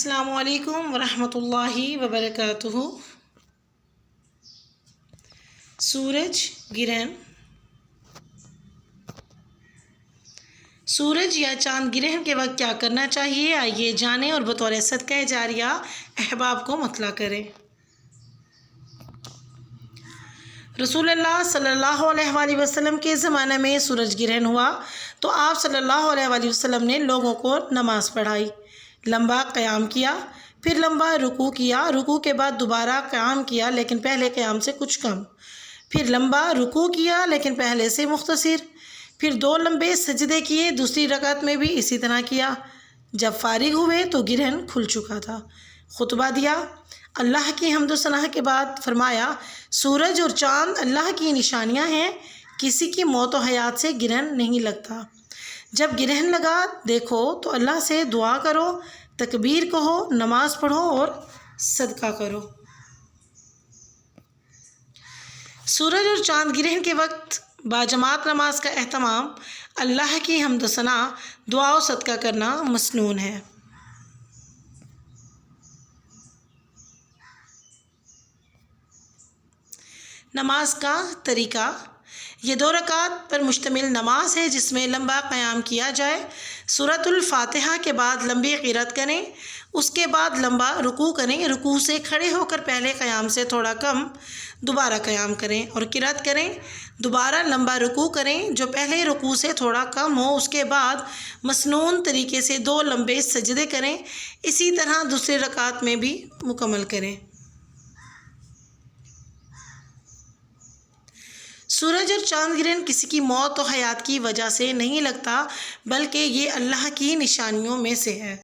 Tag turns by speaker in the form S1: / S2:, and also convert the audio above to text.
S1: السلام علیکم ورحمۃ اللہ وبرکاتہ۔ سورج گرہن۔ سورج یا چاند گرہن کے وقت کیا کرنا چاہیے، آئیے جانیں اور بطور صدقہ جاریہ احباب کو مطلع کریں۔ رسول اللہ صلی اللہ علیہ وآلہ وسلم کے زمانے میں سورج گرہن ہوا تو آپ صلی اللہ علیہ وآلہ وسلم نے لوگوں کو نماز پڑھائی، لمبا قیام کیا، پھر لمبا رکوع کیا، رکوع کے بعد دوبارہ قیام کیا لیکن پہلے قیام سے کچھ کم، پھر لمبا رکوع کیا لیکن پہلے سے مختصر، پھر 2 لمبے سجدے کیے، دوسری رکعت میں بھی اسی طرح کیا۔ جب فارغ ہوئے تو گرہن کھل چکا تھا۔ خطبہ دیا، اللہ کی حمد و ثنا کے بعد فرمایا، سورج اور چاند اللہ کی نشانیاں ہیں، کسی کی موت و حیات سے گرہن نہیں لگتا۔ جب گرہن لگا دیکھو تو اللہ سے دعا کرو، تکبیر کہو، نماز پڑھو اور صدقہ کرو۔ سورج اور چاند گرہن کے وقت باجماعت نماز کا اہتمام، اللہ کی حمد و ثنا، دعا و صدقہ کرنا مسنون ہے۔ نماز کا طریقہ، یہ 2 رکعت پر مشتمل نماز ہے جس میں لمبا قیام کیا جائے، سورۃ الفاتحہ کے بعد لمبی قرأت کریں، اس کے بعد لمبا رکوع کریں، رکوع سے کھڑے ہو کر پہلے قیام سے تھوڑا کم دوبارہ قیام کریں اور قرأت کریں، دوبارہ لمبا رکوع کریں جو پہلے رکوع سے تھوڑا کم ہو، اس کے بعد مسنون طریقے سے 2 لمبے سجدے کریں، اسی طرح دوسری رکعت میں بھی مکمل کریں۔ سورج اور چاند گرہن کسی کی موت و حیات کی وجہ سے نہیں لگتا، بلکہ یہ اللہ کی نشانیوں میں سے ہے۔